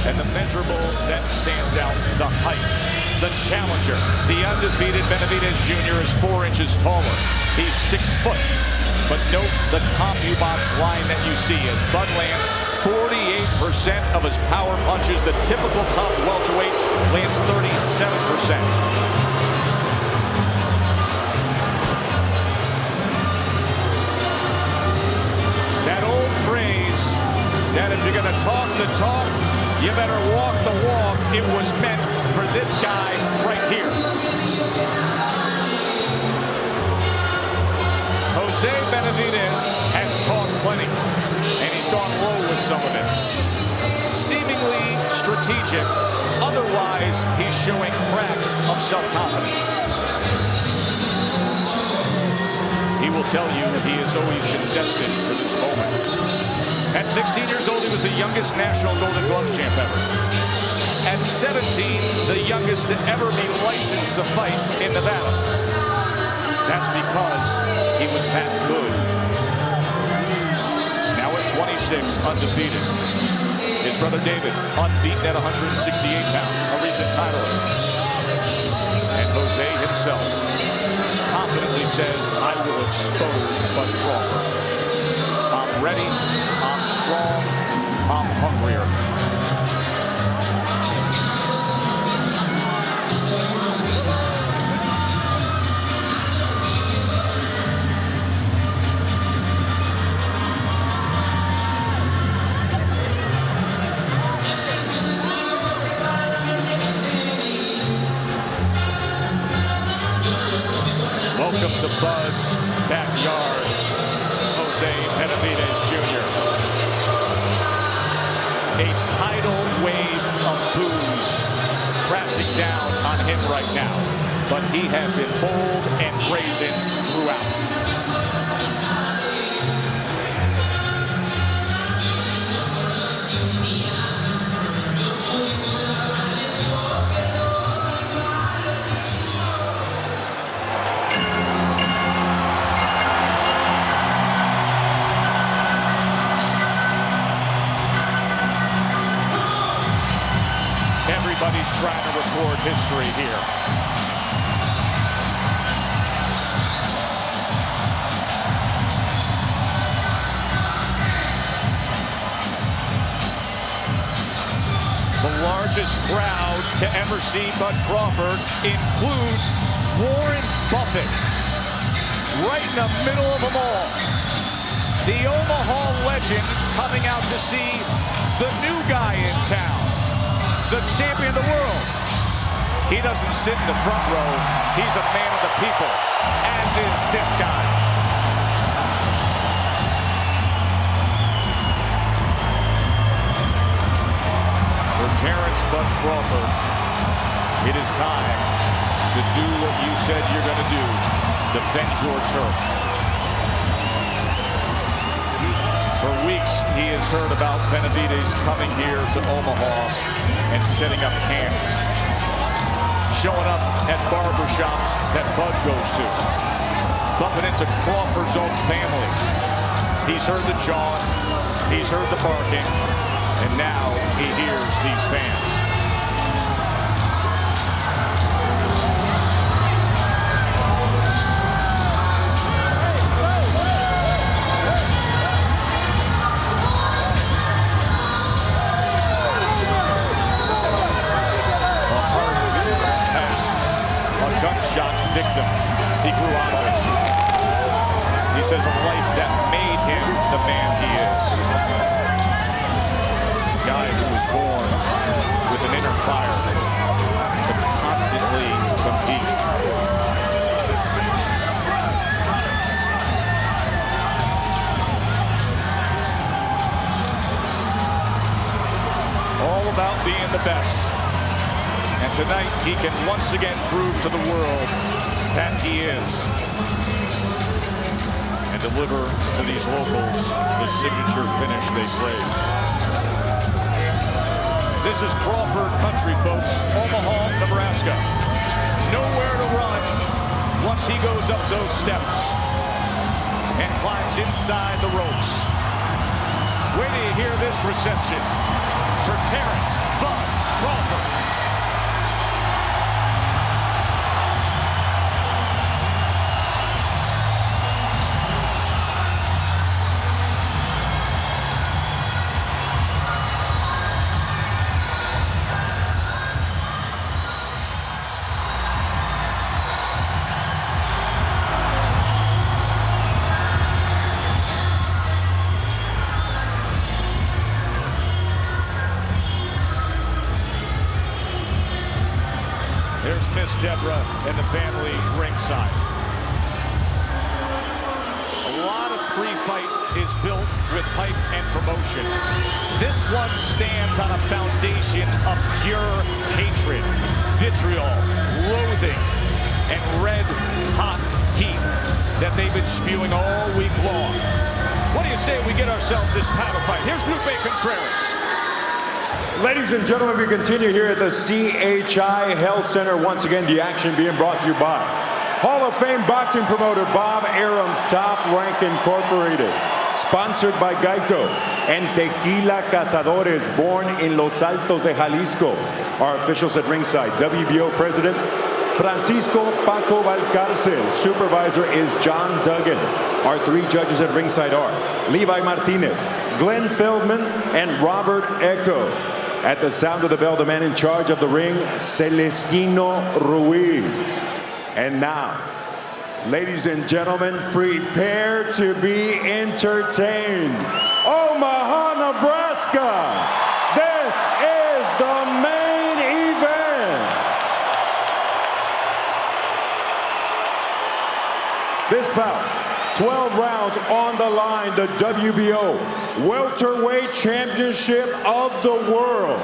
And the measurable that stands out, the height, the challenger. The undefeated Benavidez Jr. is 4 inches taller. He's 6 foot. But note the CompuBox line that you see as Bud lands 48% of his power punches. The typical top welterweight lands 37%. That old phrase that if you're going to talk the talk, you better walk the walk. It was meant for this guy right here. Jose Benavidez has talked plenty, and he's gone low with some of it. Seemingly strategic. Otherwise, he's showing cracks of self-confidence. He will tell you he has always been destined for this moment. At 16 years old, he was the youngest national Golden Glove champ ever. At 17, the youngest to ever be licensed to fight in Nevada. That's because he was that good. Now at 26, undefeated. His brother David, unbeaten at 168 pounds, a recent titleist. And Jose himself confidently says, I will expose Bud Crawford. I'm ready, I'm strong, I'm hungrier. Welcome to Bud's backyard, Jose Benavidez Jr. A tidal wave of boos crashing down on him right now, but he has been bold and brazen throughout. Everybody's trying to record history here. The largest crowd to ever see Bud Crawford includes Warren Buffett. Right in the middle of them all. The Omaha legend coming out to see the new guy in town. The champion of the world. He doesn't sit in the front row. He's a man of the people, as is this guy. For Terence Bud Crawford, it is time to do what you said you're going to do. Defend your turf. For weeks, he has heard about Benavidez coming here to Omaha and setting up camp. Showing up at barbershops that Bud goes to. Bumping into Crawford's own family. He's heard the jawing, he's heard the barking, and now he hears these fans. shot victim he grew out of it. He says a life that made him the man he is. A guy who was born with an inner fire to constantly compete. All about being the best. And tonight, he can once again prove to the world that he is. And deliver to these locals the signature finish they crave. This is Crawford country, folks. Omaha, Nebraska. Nowhere to run once he goes up those steps and climbs inside the ropes. Wait till you hear this reception for Terence Crawford. There's Miss Deborah and the family ringside. A lot of pre-fight is built with hype and promotion. This one stands on a foundation of pure hatred, vitriol, loathing, and red-hot heat that they've been spewing all week long. What do you say we get ourselves this title fight? Here's Lupe Contreras. Ladies and gentlemen, we continue here at the CHI Health Center. Once again, the action being brought to you by Hall of Fame boxing promoter Bob Arum's Top Rank Incorporated. Sponsored by Geico and Tequila Cazadores, born in Los Altos de Jalisco. Our officials at ringside, WBO President Francisco Paco Valcarcel. Supervisor is John Duggan. Our three judges at ringside are Levi Martinez, Glenn Feldman, and Robert Echo. At the sound of the bell, the man in charge of the ring, Celestino Ruiz. And now, ladies and gentlemen, prepare to be entertained. Omaha, Nebraska, this is the main event. This bout, 12 rounds on the line, the WBO Welterweight Championship of the World.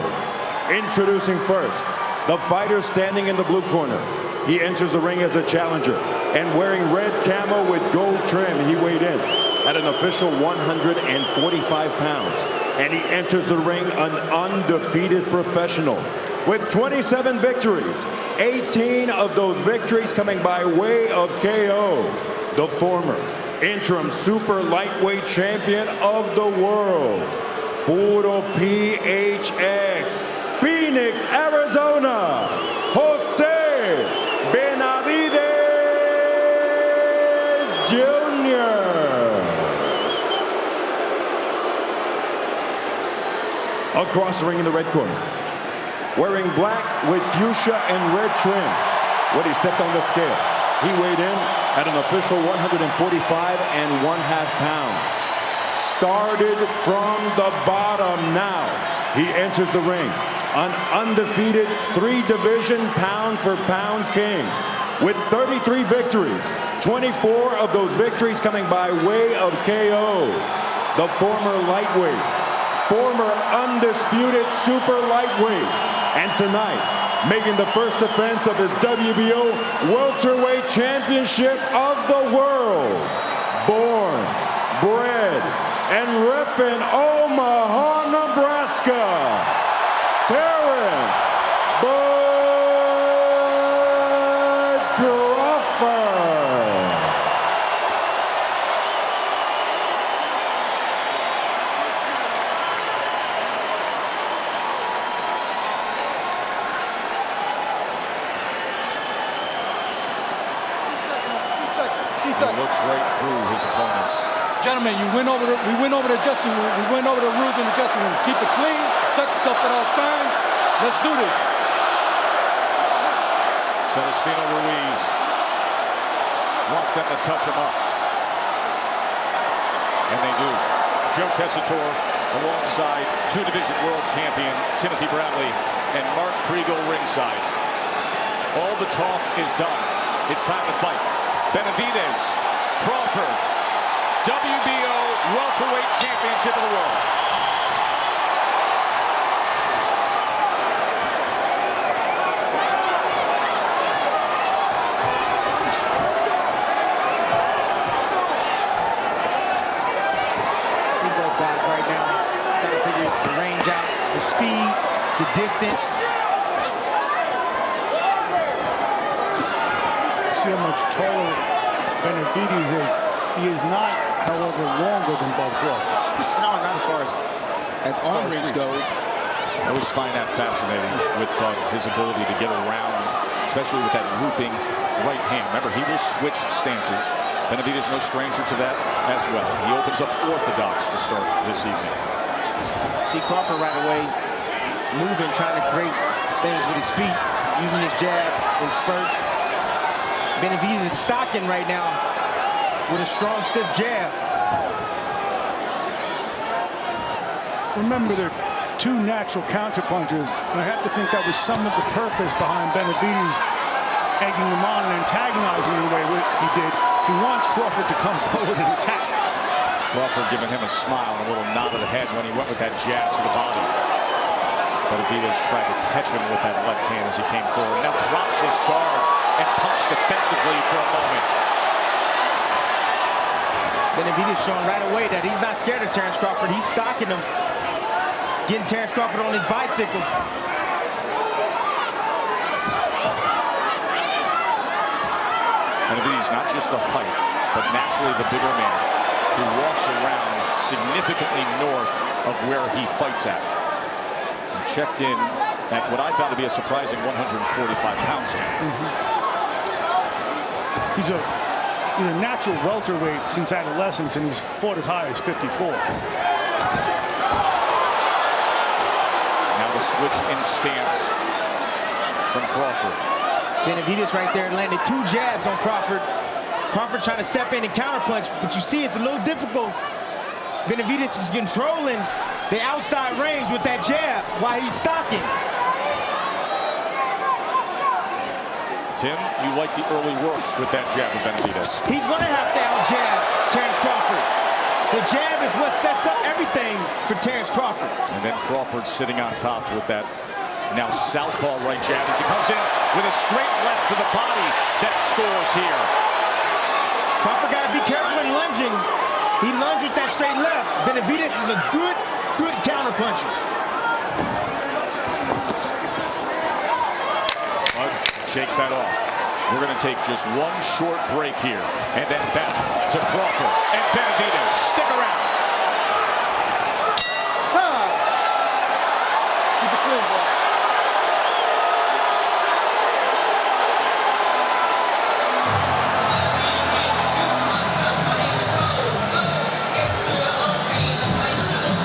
Introducing first, the fighter standing in the blue corner. He enters the ring as a challenger and wearing red camo with gold trim. He weighed in at an official 145 pounds. And he enters the ring an undefeated professional with 27 victories, 18 of those victories coming by way of KO. The former interim super lightweight champion of the world, Puro PHX, Phoenix, Arizona, Jose Benavidez Jr. Across the ring in the red corner, wearing black with fuchsia and red trim. When he stepped on the scale, he weighed in at an official 145.5 pounds. Started from the bottom now. He enters the ring, an undefeated three-division pound-for-pound king with 33 victories, 24 of those victories coming by way of KO. The former lightweight, former undisputed super lightweight, and tonight, making the first defense of his WBO Welterweight Championship of the World. Born, bred, and repping Omaha, Nebraska, Terence Crawford. He looks right through his opponents. Gentlemen, we went over the dressing room. We went over the rules in the dressing room. Keep it clean, tuck yourself at all times. Let's do this. Celestino Ruiz wants them to touch him up. And they do. Joe Tessitore alongside two-division world champion Timothy Bradley and Mark Kriegel ringside. All the talk is done. It's time to fight. Benavidez, Crawford, WBO welterweight championship of the world. See both guys right now trying to figure the range out, the speed, the distance. See how much taller Benavidez is. He is not, however, longer than Bud Crawford. No, not as far as arm reach goes. I always find that fascinating with Bud, his ability to get around, especially with that looping right hand. Remember, he will switch stances. Benavidez no stranger to that as well. He opens up orthodox to start this evening. See Crawford right away moving, trying to create things with his feet, using his jab in spurts. Benavidez is stocking right now with a strong, stiff jab. Remember, they're two natural counterpunchers, and I have to think that was some of the purpose behind Benavidez egging him on and antagonizing the way he did. He wants Crawford to come forward and attack. Crawford giving him a smile and a little nod of the head when he went with that jab to the body. Benavidez tried to catch him with that left hand as he came forward. Now drops his guard and punched defensively for a moment. Benavidez showing right away that he's not scared of Terence Crawford. He's stalking him, getting Terence Crawford on his bicycle. Benavidez not just the height, but naturally the bigger man who walks around significantly north of where he fights at. And checked in at what I found to be a surprising 145 pounds. He's a natural welterweight since adolescence, and he's fought as high as 54. Now the switch in stance from Crawford. Benavidez right there landed two jabs on Crawford. Crawford trying to step in and counterpunch, but you see it's a little difficult. Benavidez is controlling the outside range with that jab while he's stocking. Tim, you like the early work with that jab of Benavidez. He's going to have to out-jab Terence Crawford. The jab is what sets up everything for Terence Crawford. And then Crawford sitting on top with that now southpaw right jab as he comes in with a straight left to the body that scores here. Crawford got to be careful in lunging. He lunged with that straight left. Benavidez is a good counterpuncher. Shakes that off. We're going to take just one short break here and then back to Crawford and Benavidez. Stick around. Keep it clean, boy.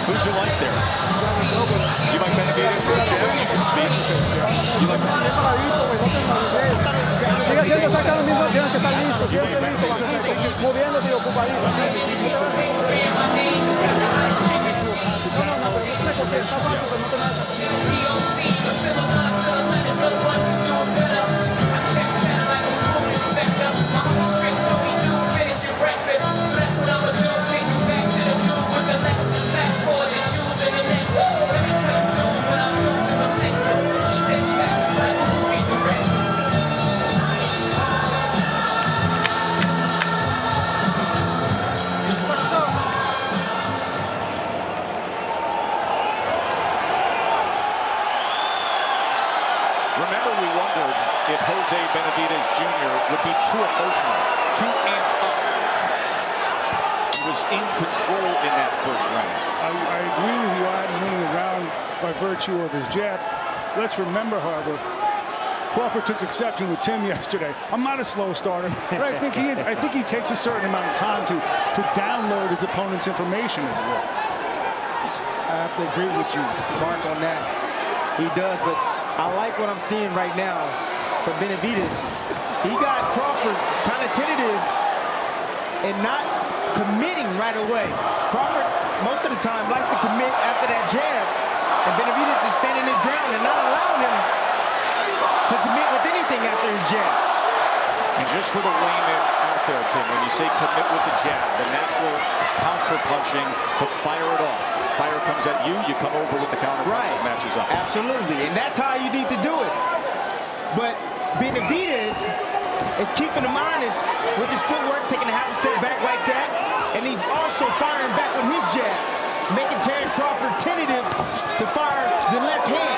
Who'd you like there? You like Benavidez with the jab? You can speak. You like Sigue haciendo exactamente lo mismo, tienes que estar listo, siempre listo, moviéndote y ocupadito. No, pero no porque está fácil, pero no te metas. Remember, we wondered if Jose Benavidez Jr. would be too emotional, too amped up. He was in control in that first round. I agree with you on winning the round by virtue of his jab. Let's remember, however, Crawford took exception with Tim yesterday. I'm not a slow starter, but I think he is. I think he takes a certain amount of time to download his opponent's information as well. I have to agree with you, Mark, on that. He does, but I like what I'm seeing right now from Benavidez. He got Crawford kind of tentative and not committing right away. Crawford, most of the time, likes to commit after that jab. And Benavidez is standing his ground and not allowing him to commit with anything after his jab. And just for the layman out there, Tim, when you say commit with the jab, the natural counter-punching to fire it off. Fire comes at you, you come over with the counter-punch that matches up. Absolutely, and that's how you need to do it. But Benavidez is keeping him honest with his footwork, taking a half a step back like that, and he's also firing back with his jab, making Terence Crawford tentative to fire the left hand.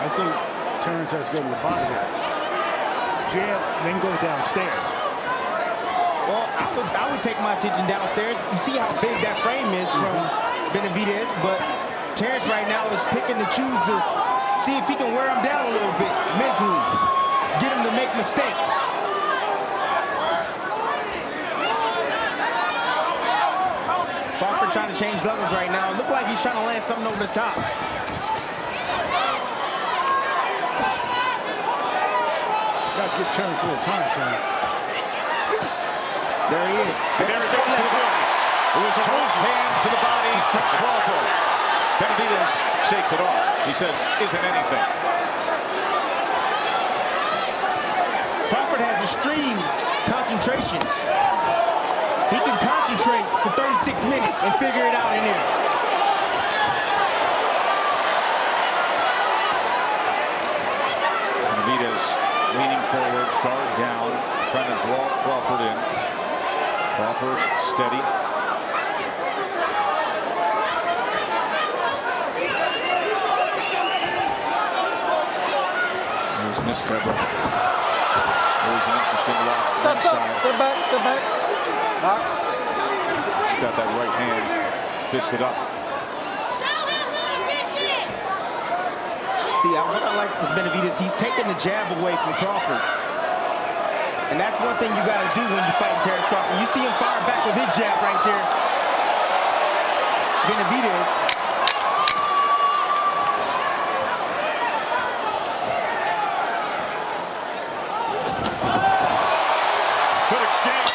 I think Terence has to go to the body here. Jab, then go downstairs. Well, I would take my attention downstairs. You see how big that frame is from Benavidez, but Terence right now is picking to choose to see if he can wear him down a little bit mentally. Just get him to make mistakes. Crawford trying to change levels right now. It looks like he's trying to land something over the top. Got to give Terence a little time, Terence. There he is. And there it goes to the body. It was a left hand to the body from Crawford. Benavidez shakes it off. He says, isn't anything. Crawford has extreme concentration. He can concentrate for 36 minutes and figure it out in there. Benavidez leaning forward, guard down, trying to draw Crawford in. Crawford steady. There's Miss Trevor. Always an interesting watch. Step back, step back. Box. Got that right hand fisted up. See, what I like with Benavidez, he's taking the jab away from Crawford. And that's one thing you got to do when you fight Terence Crawford. You see him fire back with his jab right there. Benavidez. Good exchange.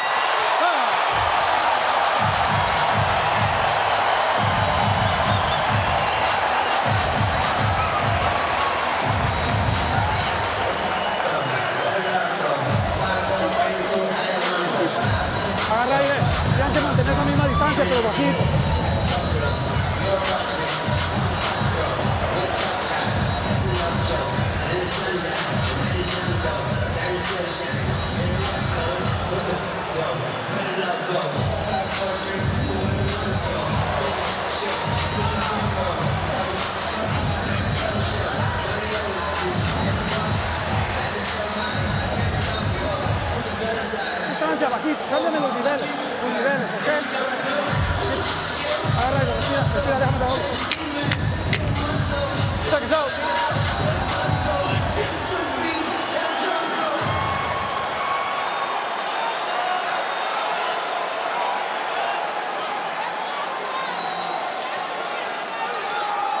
Agarra aire. Tienen que mantener esa misma distancia, pero bajito. Distancia, bajito. Cámbiame los niveles, ¿ok? Agarra aire, respira, déjame de abajo. Check it out.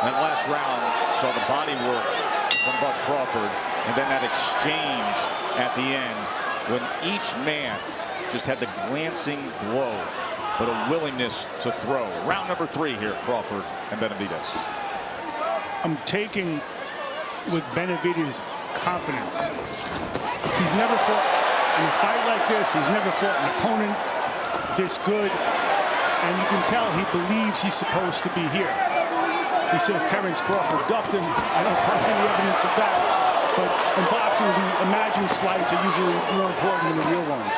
That last round saw the body work from Bud Crawford, and then that exchange at the end when each man just had the glancing blow, but a willingness to throw. Round number 3 here, Crawford and Benavidez. I'm taking with Benavidez' confidence. He's never fought in a fight like this. He's never fought an opponent this good. And you can tell he believes he's supposed to be here. He says Terence Crawford ducked him. I don't find any evidence of that. But in boxing, the imagined slides are usually more important than the real ones.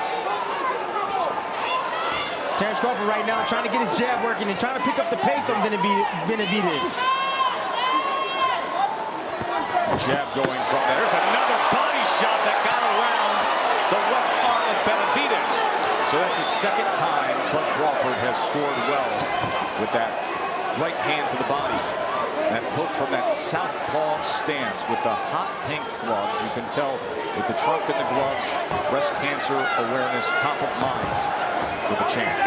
Terence Crawford right now trying to get his jab working and trying to pick up the pace on Benavidez. Jab going from there. There's another body shot that got around the left arm of Benavidez. So that's the second time Bud Crawford has scored well with that right hand to the body. That hook from that southpaw stance with the hot pink gloves. You can tell with the trunk and the gloves, breast cancer awareness top of mind for the champ.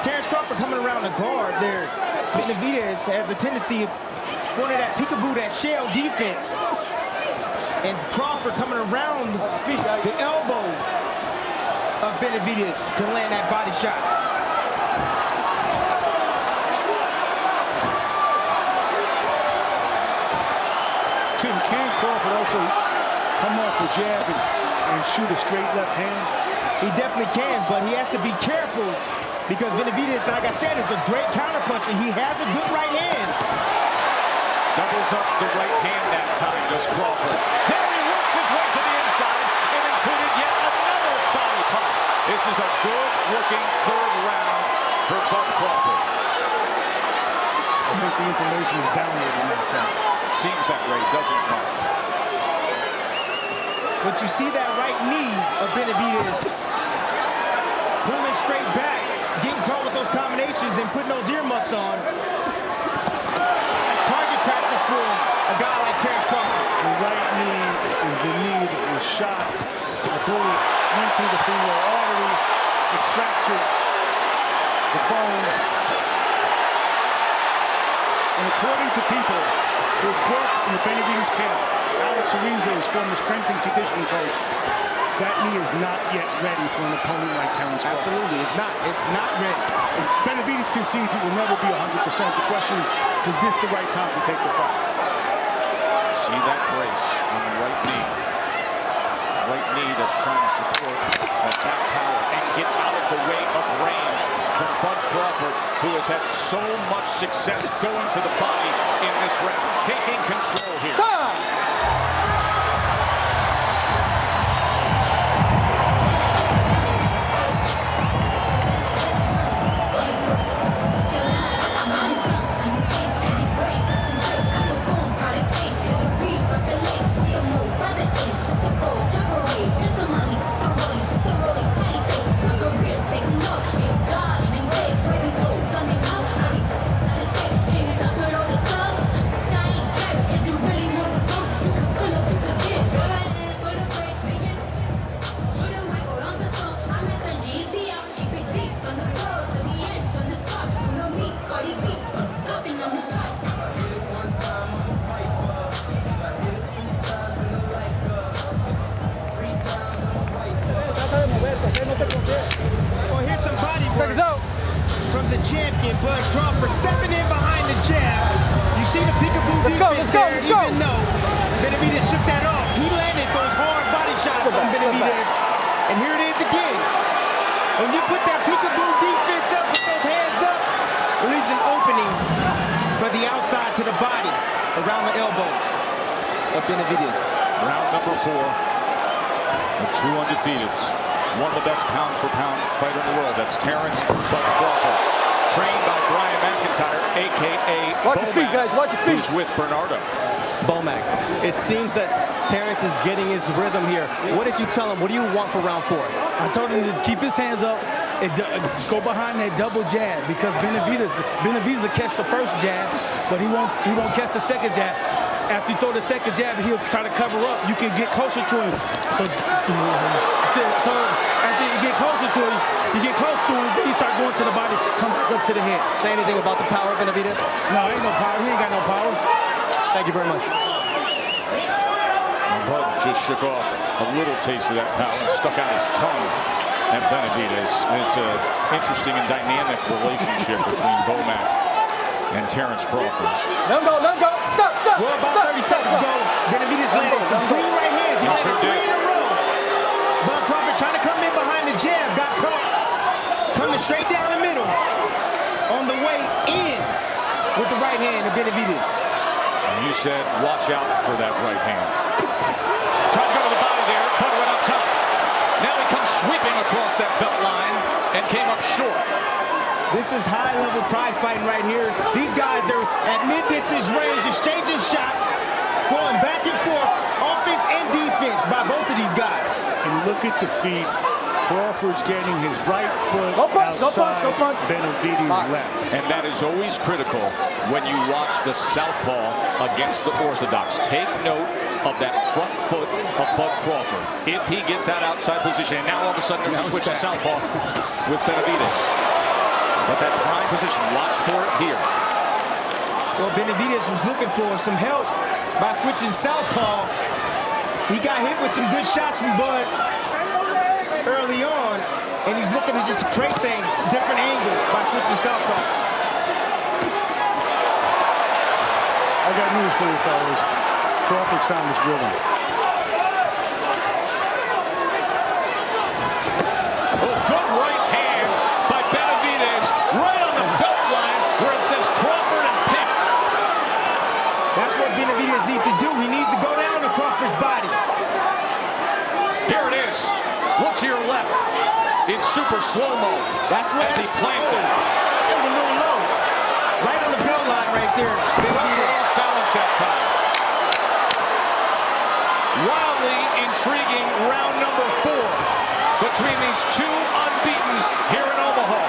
Terence Crawford coming around the guard there. Benavidez has a tendency of going to that peekaboo, that shell defense. And Crawford coming around the elbow of Benavidez to land that body shot. Tim, can Crawford also come off the jab and shoot a straight left hand? He definitely can, but he has to be careful because Benavidez, like I said, is a great counterpuncher. He has a good right hand. Doubles up the right hand that time, does Crawford. Then he works his way to the inside and included yet another body punch. This is a good-looking third round for Bud Crawford. I think the information is downward in that time. Seems that way, doesn't it, Mark? But you see that right knee of Benavidez pulling straight back, getting caught with those combinations and putting those earmuffs on. That's target practice for a guy like Terence Crawford. The right knee is the knee that was shot. The bullet went through the femoral artery. It fractured the bone. And according to people who've worked in the Benavidez camp, Alex Ariza, his former strength and conditioning coach, that knee is not yet ready for an opponent like Terence Crawford. Absolutely, it's not ready. As Benavidez concedes it will never be 100%. The question is this the right time to take the fight? See that brace on the right knee. Right knee that's trying to support that back power and get out of the way of range from Bud Crawford, who has had so much success going to the body in this round, taking control here. Well, here's some body work from the champion, Bud Crawford, stepping in behind the jab. You see the peekaboo defense there, even though Benavidez shook that off. He landed those hard body shots on Benavidez. And here it is again. When you put that peekaboo defense up with those hands up, it leaves an opening for the outside to the body around the elbows of Benavidez. Round number 4. The two undefeateds. One of the best pound-for-pound fighter in the world. That's Terence Bud Crawford. Trained by Brian McIntyre, a.k.a. Watch your feet, guys. Watch your feet. Who's with Bernardo. Bomac, it seems that Terence is getting his rhythm here. What did you tell him? What do you want for round 4? I told him to keep his hands up and go behind that double jab because Benavidez will catch the first jab, but he won't catch the second jab. After you throw the second jab, he'll try to cover up. You can get closer to him. So after you get closer to him, then you start going to the body, come back up to the head. Say anything about the power of Benavidez? No, ain't no power. He ain't got no power. Thank you very much. Bud just shook off a little taste of that power and stuck out his tongue at Benavidez. And it's an interesting and dynamic relationship between Bomac and Terence Crawford. Let him go, let him go. Stop, stop. Well, about 30 seconds ago, Benavidez landed some clean right hands. He landed 3 in a row. Bud Crawford trying to come in behind the jab, got caught. Coming straight down the middle. On the way in with the right hand of Benavidez. And you said, watch out for that right hand. Tried to go to the body there, Bud went up top. Now he comes sweeping across that belt line and came up short. This is high-level prize fighting right here. These guys are at mid-distance range, exchanging shots, going back and forth, offense and defense by both of these guys. And look at the feet. Crawford's getting his right foot outside Benavidez' left. And that is always critical when you watch the southpaw against the orthodox. Take note of that front foot of Bud Crawford. If he gets that outside position, and now all of a sudden there's a switch to southpaw with Benavidez. But that prime position, watch for it here. Well, Benavidez was looking for some help by switching southpaw. He got hit with some good shots from Bud early on, and he's looking to just create things, different angles by switching southpaw. I got news for you, fellas. Crawford's found his rhythm. Oh, good right hand by Benavidez, right on the belt line where it says Crawford and Pick. That's what Benavidez needs to do. He needs to go down to Crawford's body. Here it is. Look to your left. In super slow-mo. That's what as he plants it. It was a little low. Right on the belt line right there. Benavidez off balance that time. Wildly intriguing round number 4 between these two unbeatens here in Omaha.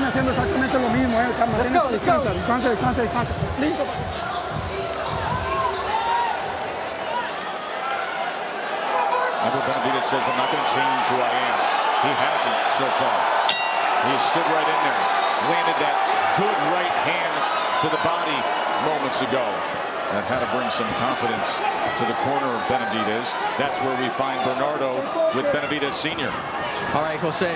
Haciendo exactamente lo mismo, descansa. Listo. Amir Benavidez says, I'm not going to change who I am. He hasn't so far. He stood right in there, landed that good right hand to the body moments ago. That had to bring some confidence to the corner of Benavidez. That's where we find Bernardo with Benavidez Sr. All right, Jose.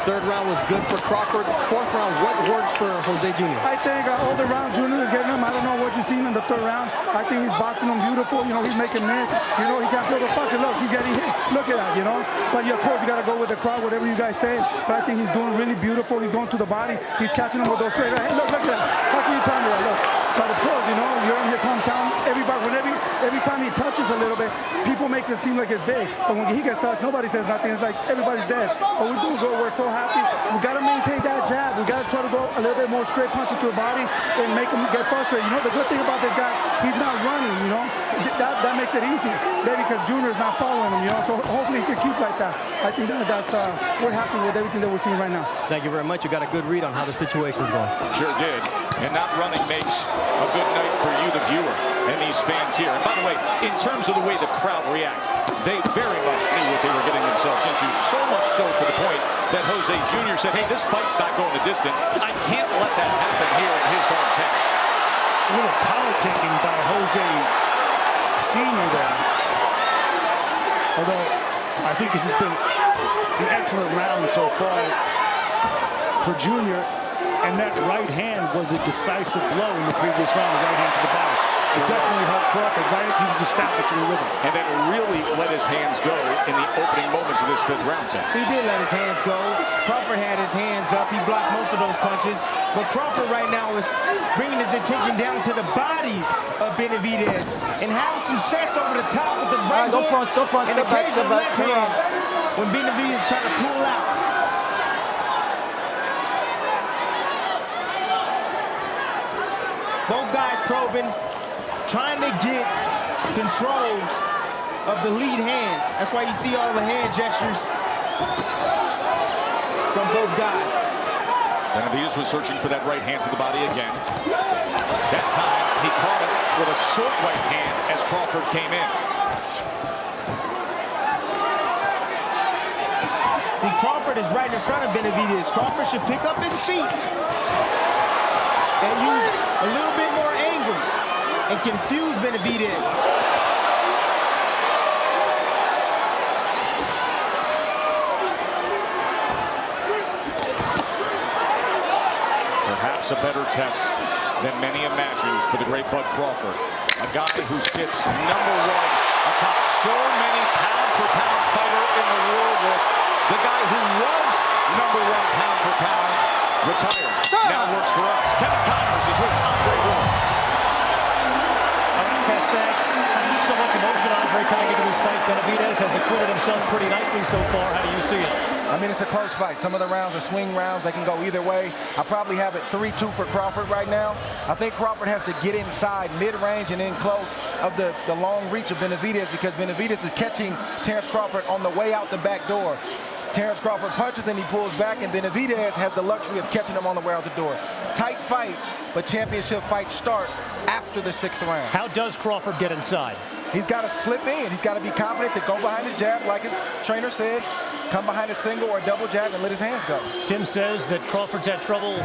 Third round was good for Crawford. Fourth round, what worked for Jose Jr.? I think all the round Junior is getting him. I don't know what you've seen in the third round. I think he's boxing him beautiful. You know, he's making miss. You know, he can't feel the punch. Look, he's getting hit. Look at that, you know. But of course, you got to go with the crowd, whatever you guys say. But I think he's doing really beautiful. He's going to the body. He's catching him with those straight hands. Look at that. How can you tell me that? Look. But of course, you know, you're in his hometown. Everybody, every time he touches a little bit, people makes it seem like it's big. But when he gets touched, nobody says nothing. It's like everybody's dead. But we're doing good. We're so happy. We got to maintain that jab. We got to try to go a little bit more straight punches to the body and make him get frustrated. You know, the good thing about this guy, he's not running, you know. That makes it easy. Maybe because Junior's not following him, you know. So hopefully he can keep like that. I think that's we're happy with everything that we're seeing right now. Thank you very much. You got a good read on how the situation is going. Sure did. And not running makes a good night for you, the viewer, and these fans here. And by the way, in terms of the way the crowd reacts, they very much knew what they were getting themselves into. So much so to the point that Jose Jr. said, hey, this fight's not going the distance. I can't let that happen here in his hometown. A little politicking by Jose Sr. there. Although I think this has been an excellent round so far for Junior. And that right hand was a decisive blow in the previous round, the right hand to the body. It definitely helped Crawford right as he was establishing the rhythm. And then really let his hands go in the opening moments of this fifth round. He did let his hands go. Crawford had his hands up. He blocked most of those punches. But Crawford right now is bringing his attention down to the body of Benavidez and having some sets over the top with the right hook and the occasional left hand when Benavidez is trying to pull out. Both guys probing, trying to get control of the lead hand. That's why you see all the hand gestures from both guys. Benavidez was searching for that right hand to the body again. That time, he caught it with a short right hand as Crawford came in. See, Crawford is right in front of Benavidez. Crawford should pick up his feet and use a little bit more angles and confuse Benavidez. Perhaps a better test than many imagined for the great Bud Crawford. A guy who sits #1 atop so many pound-for-pound fighter in the world list The guy who was #1 pound for pound retired. Now works for us. Kevin Connors is with Andre Ward. Thanks so much emotion, Andre, coming into this fight. Benavidez has acquitted himself pretty nicely so far. How do you see it? I mean, it's a close fight. Some of the rounds are swing rounds. They can go either way. I probably have it 3-2 for Crawford right now. I think Crawford has to get inside mid-range and in close of the long reach of Benavidez, because Benavidez is catching Terence Crawford on the way out the back door. Terence Crawford punches and he pulls back, and Benavidez has the luxury of catching him on the way out the door. Tight fight, but championship fights start after the 6th round. How does Crawford get inside? He's got to slip in. He's got to be confident to go behind the jab, like his trainer said, come behind a single or a double jab and let his hands go. Tim says that Crawford's had trouble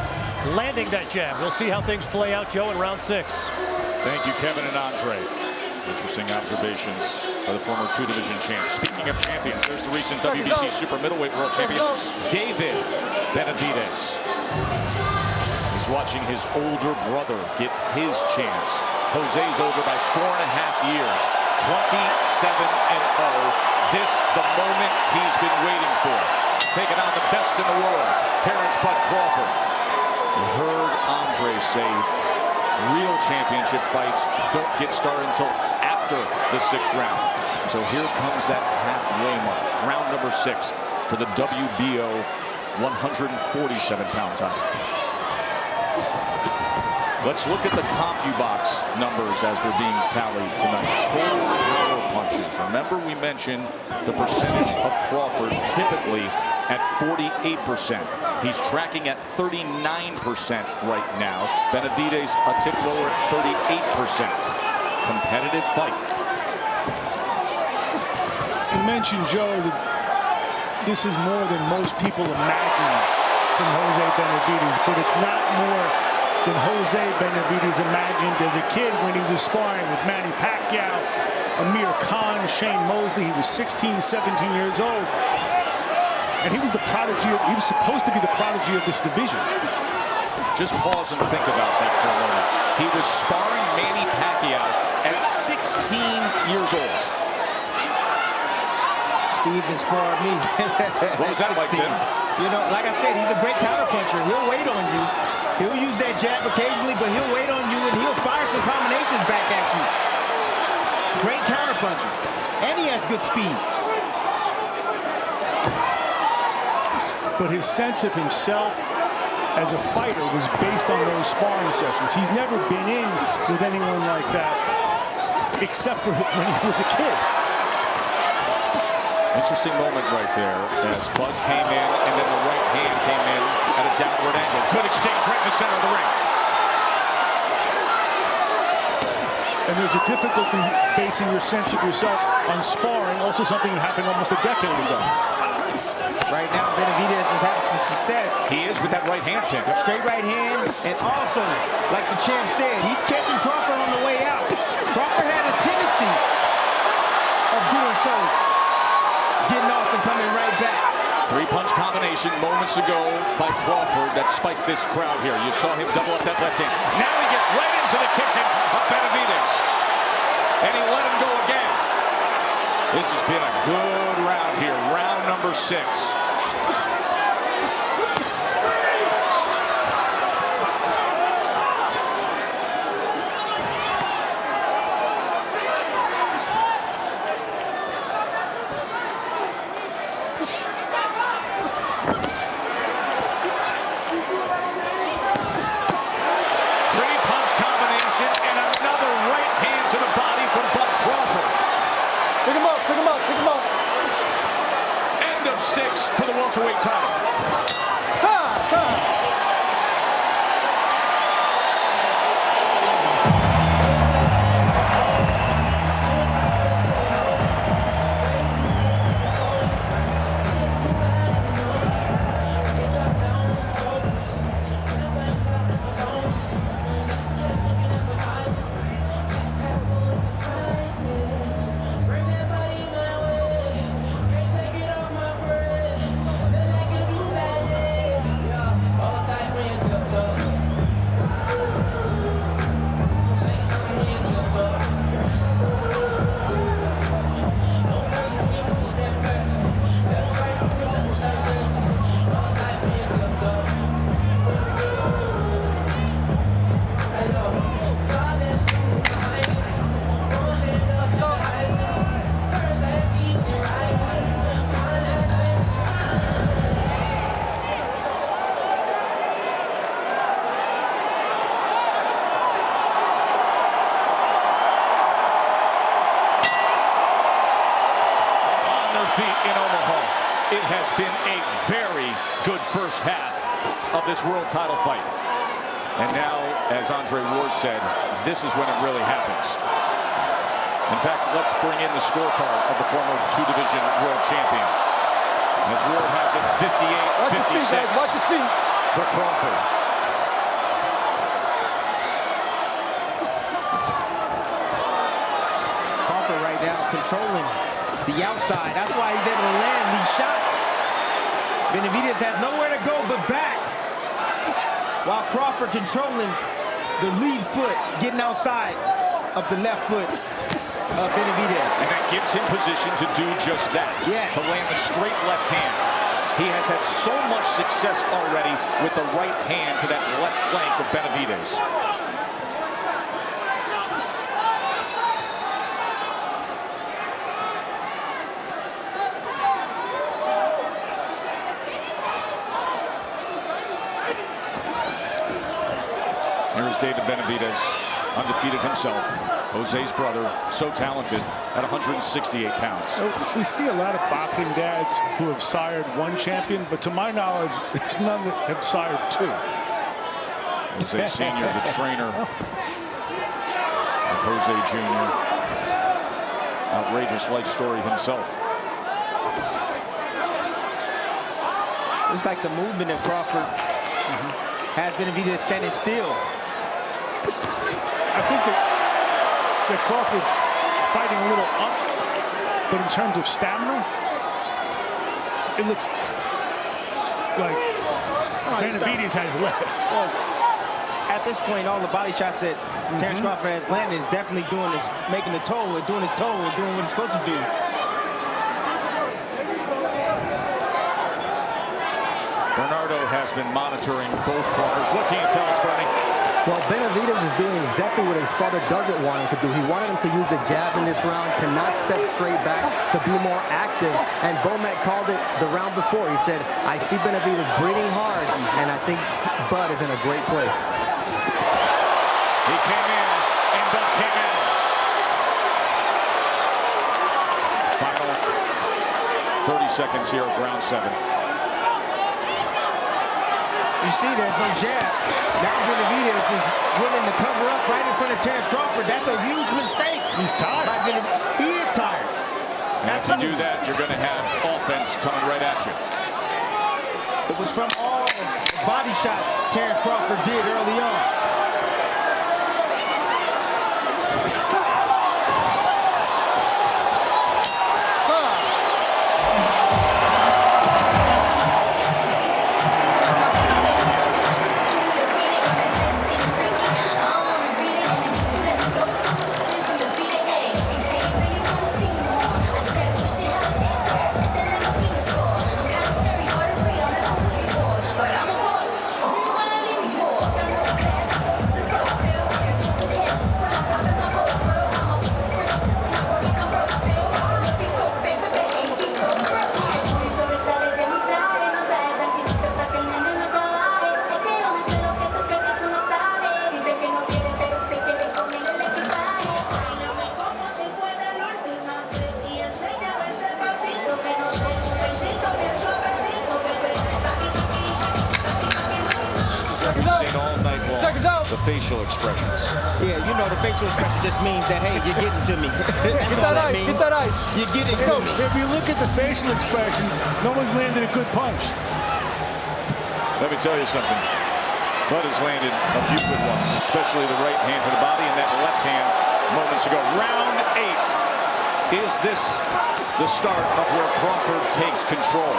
landing that jab. We'll see how things play out, Joe, in round 6. Thank you, Kevin and Andre. Interesting observations by the former 2-division champ. Speaking of champions, there's the recent WBC super middleweight world champion, David Benavidez. He's watching his older brother get his chance. Jose's over by 4.5 years, 27-0. This, the moment he's been waiting for. Taking on the best in the world, Terence Crawford. You heard Andre say, real championship fights don't get started until after the 6th round. So here comes that halfway mark. Round number 6 for the WBO 147-pound title. Let's look at the CompuBox numbers as they're being tallied tonight. Total power punches. Remember, we mentioned the percentage of Crawford typically at 48%. He's tracking at 39% right now. Benavidez a tick lower at 38%. Competitive fight. You mentioned, Joe, that this is more than most people imagine from Jose Benavidez, but it's not more than Jose Benavidez imagined as a kid when he was sparring with Manny Pacquiao, Amir Kahn, Shane Mosley. He was 16, 17 years old. And he was the prodigy. He was supposed to be the prodigy of this division. Just pause and think about that for a moment. He was sparring Manny Pacquiao at 16 years old. He even sparred me. What was that like, Tim? You know, like I said, he's a great counterpuncher. He'll wait on you. He'll use that jab occasionally, but he'll wait on you and he'll fire some combinations back at you. Great counterpuncher. And he has good speed. But his sense of himself as a fighter was based on those sparring sessions. He's never been in with anyone like that, except for when he was a kid. Interesting moment right there as Buzz came in and then the right hand came in at a downward angle. Good exchange right in the center of the ring. And there's a difficulty basing your sense of yourself on sparring, also something that happened almost a decade ago. Right now, Benavidez is having some success. He is with that right hand, Tim. Straight right hand, and also, like the champ said, he's catching Crawford on the way out. Crawford had a tendency of doing so, getting off and coming right back. 3-punch combination moments ago by Crawford that spiked this crowd here. You saw him double up that left hand. Now he gets right into the kitchen of Benavidez. And he let him go again. This has been a good round here. Round number 6. End of 6 for the welterweight title. defeat in Omaha. It has been a very good first half of this world title fight. And now, as Andre Ward said, this is when it really happens. In fact, let's bring in the scorecard of the former two-division world champion. As Ward has it 58-56 for Crawford. Crawford right now controlling the outside. That's why he's able to land these shots. Benavidez has nowhere to go but back. While Crawford controlling the lead foot, getting outside of the left foot of Benavidez. And that gives him position to do just that, to land a straight left hand. He has had so much success already with the right hand to that left flank of Benavidez. Here's David Benavidez, undefeated himself. Jose's brother, so talented at 168 pounds. We see a lot of boxing dads who have sired one champion, but to my knowledge, there's none that have sired two. Jose Sr., the trainer of Jose Jr. Outrageous life story himself. Looks like the movement of Crawford had Benavidez standing still. I think that Crawford's fighting a little up, but in terms of stamina, it looks like Benavidez has less. Well, at this point, all the body shots that Terence Crawford has landed is definitely doing this, making the toe, and doing his toe, and doing what he's supposed to do. Bernardo has been monitoring both corners. What can you tell us, Bernie? Well, Benavidez is doing exactly what his father doesn't want him to do. He wanted him to use a jab in this round, to not step straight back, to be more active. And Bomac called it the round before. He said, I see Benavidez breathing hard, and I think Bud is in a great place. He came in, and Bud came in. Final 30 seconds here of round 7. You see there's no jab. Now Benavidez is willing to cover up right in front of Terence Crawford. That's a huge mistake. He's tired. He is tired. And if you do that, you're going to have offense coming right at you. It was from all the body shots Terence Crawford did early on. The facial expressions. Yeah, you know the facial expression just means that, hey, you're getting to me. That's all that means. Get that ice. You're getting to me. If you look at the facial expressions, no one's landed a good punch. Let me tell you something. Bud has landed a few good ones, especially the right hand to the body and that left hand moments ago. Round 8. Is this the start of where Crawford takes control?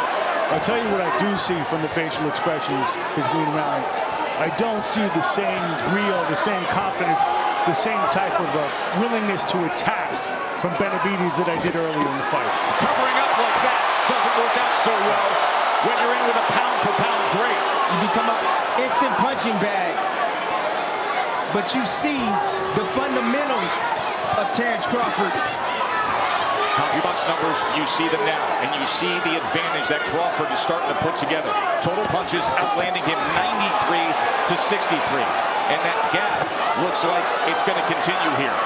I'll tell you what I do see from the facial expressions between rounds. I don't see the same brio, the same confidence, the same type of willingness to attack from Benavidez that I did earlier in the fight. Covering up like that doesn't work out so well when you're in with a pound-for-pound great. You become an instant punching bag. But you see the fundamentals of Terence Crawford. CompuBox numbers, you see them now, and you see the advantage that Crawford is starting to put together. Total punches outlanding him 93 to 63, and that gap looks like it's going to continue here.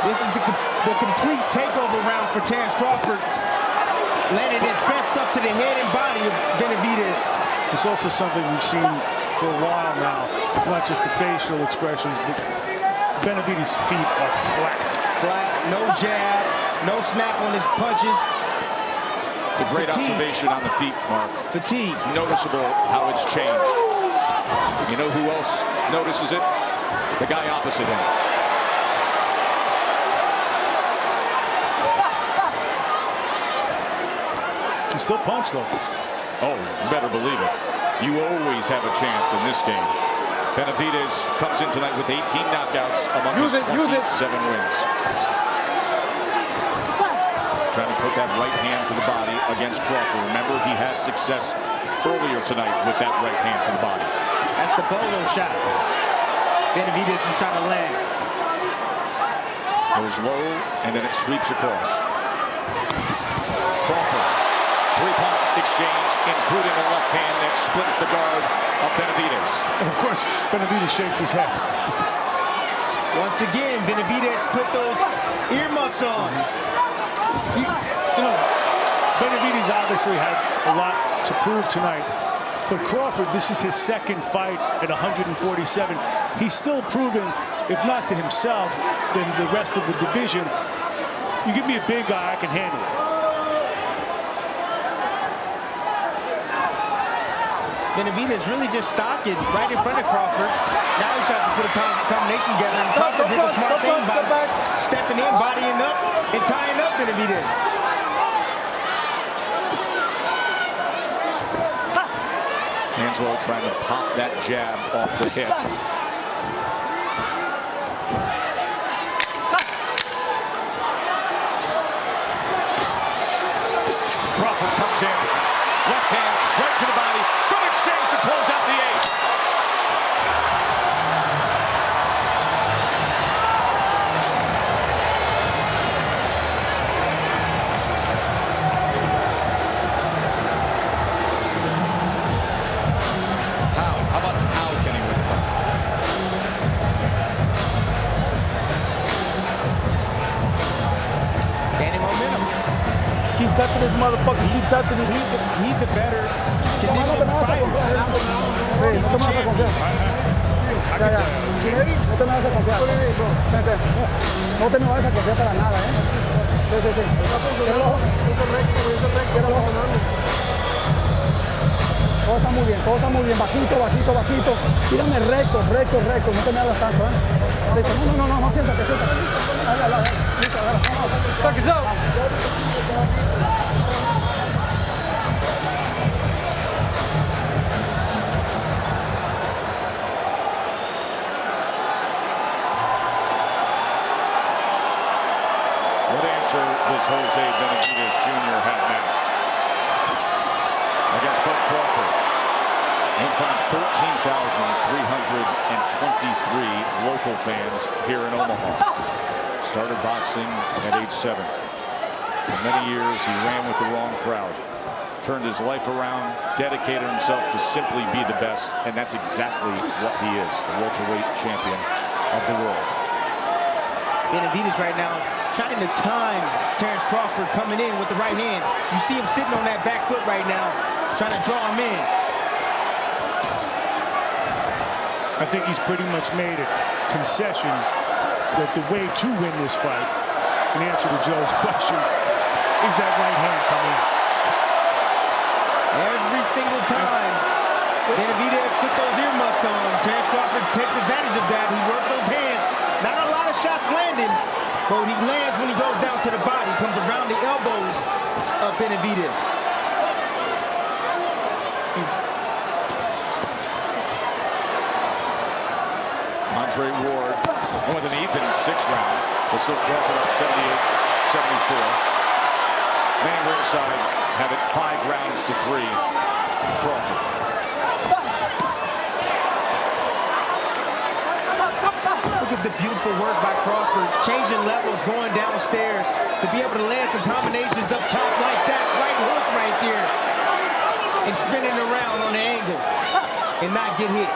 This is the complete takeover round for Terence Crawford. Landing his best stuff to the head and body of Benavidez. It's also something we've seen for a while now, not just the facial expressions, but Benavidez's feet are flat. Flat, no jab, no snap on his punches. It's a great observation on the feet, Mark. Fatigue. Noticeable how it's changed. You know who else notices it? The guy opposite him. He still punched though. Oh, you better believe it. You always have a chance in this game. Benavidez comes in tonight with 18 knockouts among his 27 wins. Trying to put that right hand to the body against Crawford. Remember, he had success earlier tonight with that right hand to the body. That's the bolo shot. Benavidez is trying to land. Goes low, and then it sweeps across. Crawford, three-punch exchange, including a left hand that splits the guard of Benavidez. And of course, Benavidez shakes his head. Once again, Benavidez put those earmuffs on. You know, Benavidez obviously had a lot to prove tonight. But Crawford, this is his second fight at 147. He's still proving, if not to himself, then the rest of the division, you give me a big guy, I can handle it. Benavidez really just stalking right in front of Crawford. Now he tries to put a combination together, and Crawford did a smart thing by stepping in, bodying up, and tying up Benavidez. Angelo trying to pop that jab off the hip. Crawford comes in. Left hand, right to the body. Good exchange to close out the eighth. How about how can he win? Gaining momentum. Keep touching this motherfucker. Keep touching this. He's the better conditioned fighter. Hey, no te me vas a confiar. Ya. No te me vas a confiar. Vente. No te me vas a confiar para nada, ¿eh? Sí. Todo está muy bien, todo está muy bien. Bajito. Tírame recto. No te me hagas tanto, ¿eh? Listo. No, siéntate. Dale. Listo, agarra. Check it out. What answer does Jose Benavidez Jr. have now against Bud Crawford in front of 13,323 local fans here in Omaha? Started boxing at age 7. For many years, he ran with the wrong crowd. Turned his life around, dedicated himself to simply be the best, and that's exactly what he is, the welterweight champion of the world. Benavidez right now trying to time Terence Crawford coming in with the right hand. You see him sitting on that back foot right now, trying to draw him in. I think he's pretty much made a concession that the way to win this fight, in answer to Joe's question, is that right hand coming in. Every single time Benavidez put those earmuffs on, Terence Crawford takes advantage of that. He worked those hands. Not a lot of shots landing, but he lands when he goes down to the body. Comes around the elbows of Benavidez. Andre Ward with an even 6 rounds, but still Crawford at 78-74. Man ringside have it 5 rounds to 3. Crawford. Look at the beautiful work by Crawford, changing levels, going downstairs to be able to land some combinations up top like that, right hook right there, and spinning around on the angle and not get hit.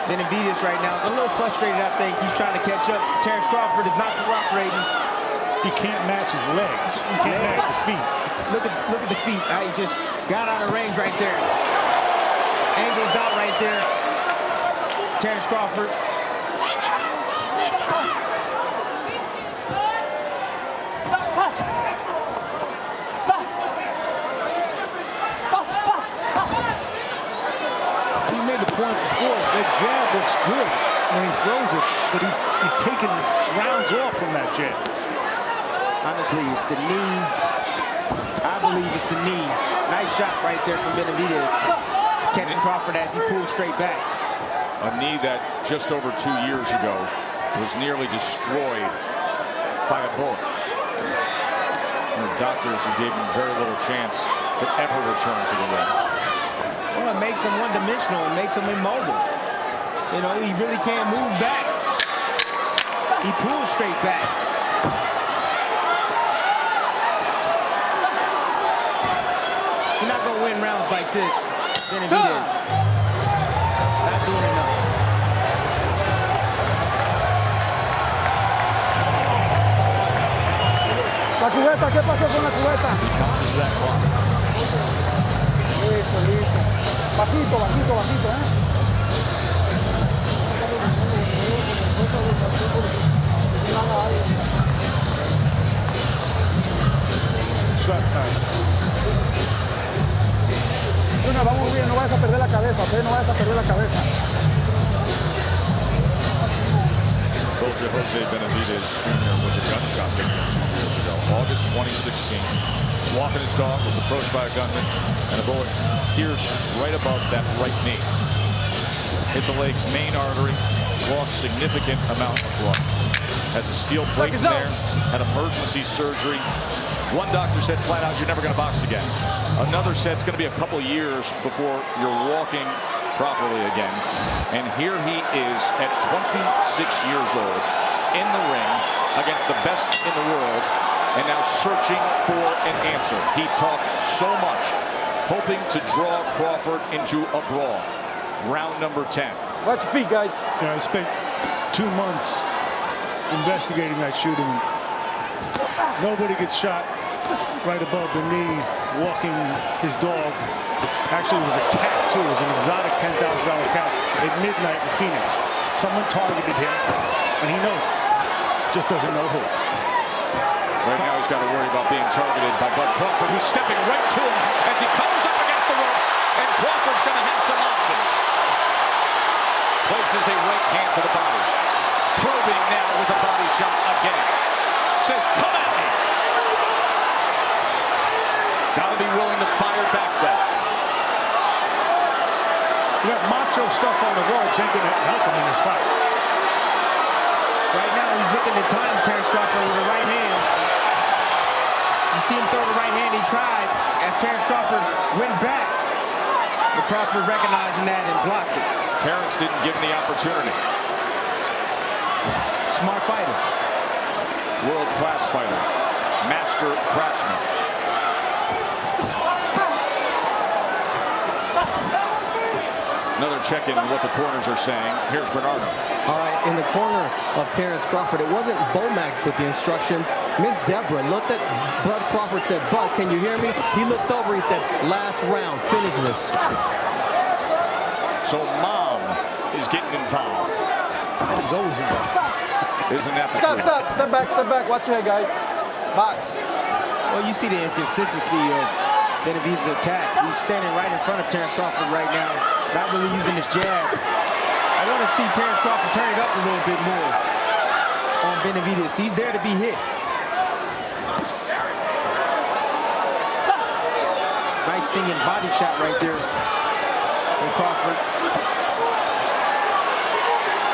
Benavidez right now is a little frustrated, I think. He's trying to catch up. Terence Crawford is not cooperating. He can't match his legs. He can't match his feet. Look at the feet. He just got out of range right there. Angles out right there. Terence Crawford. He made the point before. That jab looks good when he throws it, but he's taking rounds off from that jab. Honestly, it's the knee. I believe it's the knee. Nice shot right there from Benavidez. Catching Crawford as he pulls straight back. A knee that just over 2 years ago was nearly destroyed by a bullet. And the doctors who gave him very little chance to ever return to the ring. Well, it makes him one-dimensional. It makes him immobile. You know, he really can't move back. He pulls straight back. You're not going to win rounds like this. Benavidez not doing enough. La cubeta, ¿qué pasó con la cubeta? He comes to that clock. Listo, listo. Bajito, bajito, bajito, Shot time. Bueno, vamos bien, no vayas a perder la cabeza, ¿ok? No vayas a perder la cabeza. Jose Benavidez Jr. was a gunshot victim 2 years ago. August 2016. Walking his dog, was approached by a gunman, and a bullet pierced right above that right knee. Hit the leg's main artery, lost significant amount of blood. Has a steel plate in there, had emergency surgery. One doctor said flat out, you're never going to box again. Another said it's going to be a couple years before you're walking properly again. And here he is at 26 years old in the ring against the best in the world and now searching for an answer. He talked so much, hoping to draw Crawford into a brawl. Round number 10. Watch your feet, guys. I spent 2 months investigating that shooting. Nobody gets shot right above the knee, walking his dog. Actually, it was a cat, too. It was an exotic $10,000 cat at midnight in Phoenix. Someone targeted him, and he knows it. Just doesn't know who. Right now, he's got to worry about being targeted by Bud Crawford, who's stepping right to him as he comes up against the ropes, and Crawford's going to have some options. Places a right hand to the body. Probing now with a body shot again. Says, come at me. Got to be willing to fire back, though. You got macho stuff on the ropes ain't going to help him in this fight. Right now, he's looking to time Terence Crawford with a right hand. You see him throw the right hand he tried as Terence Crawford went back. But Crawford recognizing that and blocked it. Terence didn't give him the opportunity. Smart fighter. World-class fighter. Master craftsman. Another check-in on what the corners are saying. Here's Bernardo. All right, in the corner of Terence Crawford, it wasn't Bomac with the instructions. Miss Deborah looked at Bud Crawford, said, Bud, can you hear me? He looked over, he said, last round, finish this. So Mom is getting involved. He's always involved. Isn't that the truth? Step back, watch your head, guys. Box. Well, you see the inconsistency of Benavidez's attack. He's standing right in front of Terence Crawford right now, not really using his jab. I want to see Terence Crawford turn it up a little bit more on Benavidez. He's there to be hit. Nice stinging body shot right there from Crawford.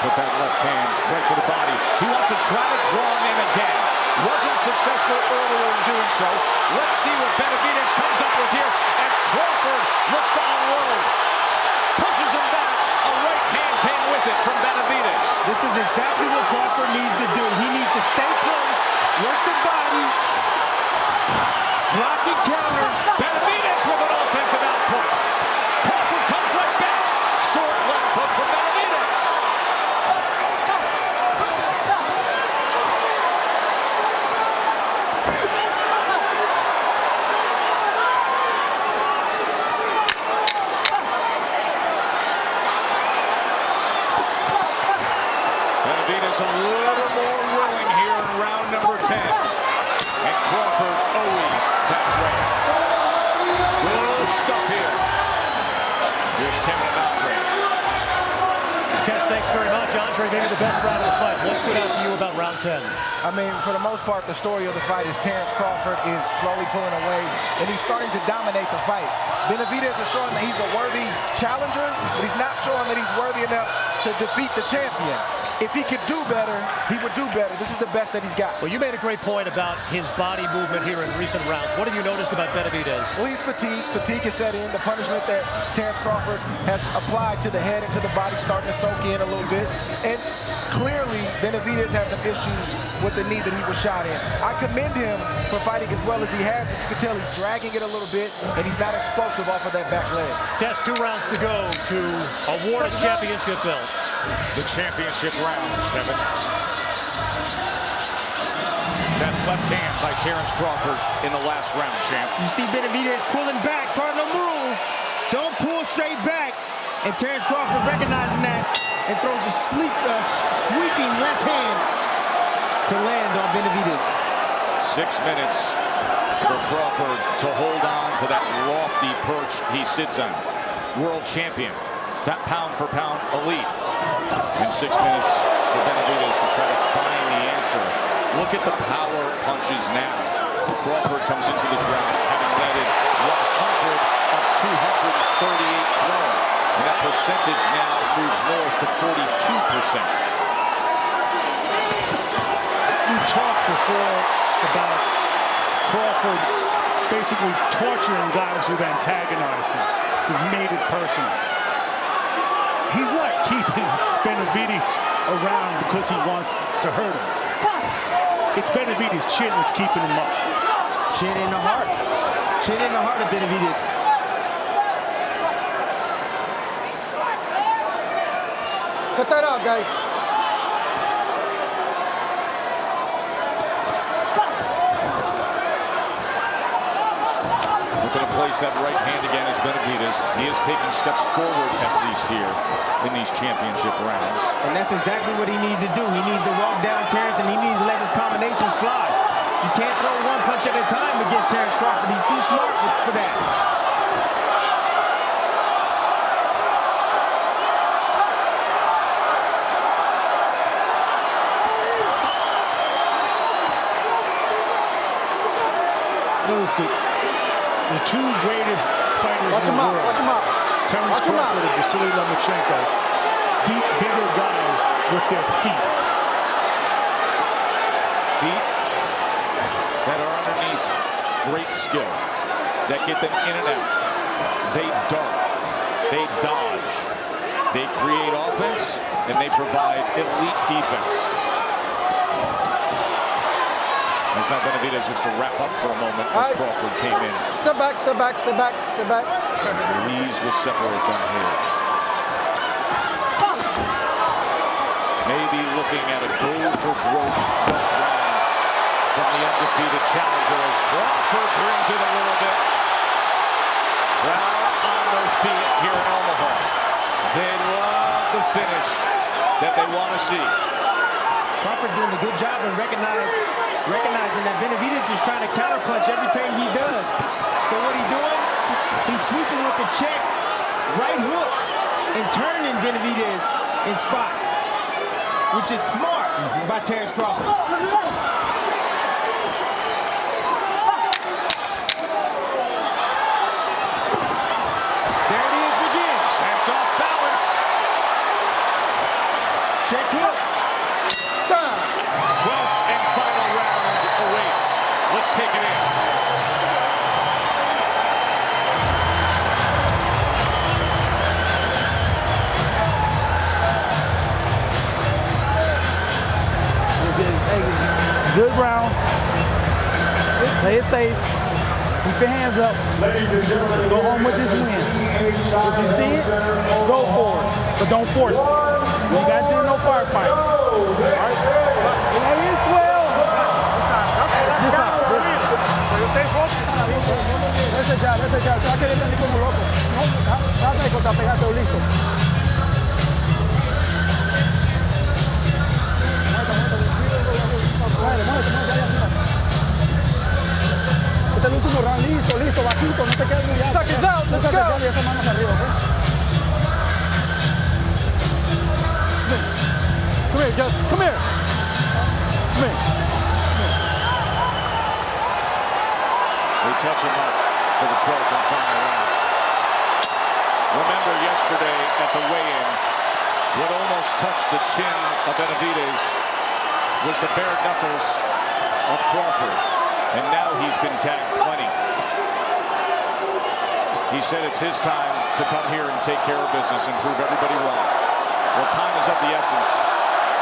Put that left hand right to the body. He wants to try to draw him in again. Wasn't successful earlier in doing so. Let's see what Benavidez comes up with here as Crawford looks to unload. Pushes him back. A right hand came with it from Benavidez. This is exactly what Crawford needs to do. He needs to stay close, work the body, block and counter. Benavidez with an offensive output. Crawford comes right back. Short left hook from Benavidez. Andre, maybe the best round of the fight. What stood out to you about round 10? I mean, for the most part, the story of the fight is Terence Crawford is slowly pulling away, and he's starting to dominate the fight. Benavidez is showing that he's a worthy challenger, but he's not showing that he's worthy enough to defeat the champion. If he could do better, he would do better. This is the best that he's got. Well, you made a great point about his body movement here in recent rounds. What have you noticed about Benavidez? Well, he's fatigued. Fatigue has set in. The punishment that Terence Crawford has applied to the head and to the body starting to soak in a little bit. And clearly, Benavidez has some issues with the knee that he was shot in. I commend him for fighting as well as he has. But you can tell he's dragging it a little bit, and he's not explosive off of that back leg. Just 2 rounds to go to award a championship belt. The championship round, Kevin. That left hand by Terence Crawford in the last round, champ. You see Benavidez pulling back, cardinal rule. Don't pull straight back. And Terence Crawford recognizing that and throws a sweeping left hand to land on Benavidez. 6 minutes for Crawford to hold on to that lofty perch he sits on. World champion, pound for pound elite. And 6 minutes for Benavidez to try to find the answer. Look at the power punches now. Crawford comes into this round having landed 100 of 238 thrown. And that percentage now moves north to 42%. You talked before about Crawford basically torturing guys who've antagonized him, who've made it personal. He's not keeping Benavidez around because he wants to hurt him. It's Benavidez' chin that's keeping him up. Chin in the heart. Chin in the heart of Benavidez. Cut that out, guys. Looking to place that right hand again is Benavidez. He is taking steps forward at least here in these championship rounds. And that's exactly what he needs to do. He needs to walk down Terence, and he needs to let his combinations fly. You can't throw one punch at a time against Terence Crawford. He's too smart for that. Notice the 2 greatest fighters in the world, Terence Crawford and Vasily Lomachenko, beat bigger guys with their feet. Feet that are underneath great skill, that get them in and out. They dart, they dodge, they create offense, and they provide elite defense. It's not Benavidez looks to wrap up for a moment as Crawford came in. Step back, step back, step back, step back. Knees will separate them here. Maybe looking at a goal for broke 12th round from the undefeated challenger as Crawford brings it a little bit. Crowd on their feet here in Omaha. They love the finish that they want to see. Crawford doing a good job of recognizing that Benavidez is trying to counterpunch every time he does. So what he's doing, he's sweeping with the check, right hook, and turning Benavidez in spots, which is smart by Terence Crawford. There it is again. Sent off balance. Check hook. 12th and final round awaits. Let's take it in. Good round. Play it safe. Keep your hands up. Go home with this win. If you see it, go for it. But don't force it. You guys did no firefight. Play it well. Ese ya. Se va a querer salir como loco. Trata de contrapegarte listo. Este es el último round, listo, bajito, no te quedes muy alto. Let's go. Y esas manos arriba, ¿ok? Come here, Justin. Come here. Come here. They touch him up for the 12th and final round. Remember yesterday at the weigh-in, what almost touched the chin of Benavidez was the bare knuckles of Crawford. And now he's been tagged plenty. He said it's his time to come here and take care of business and prove everybody wrong. Well, time is of the essence.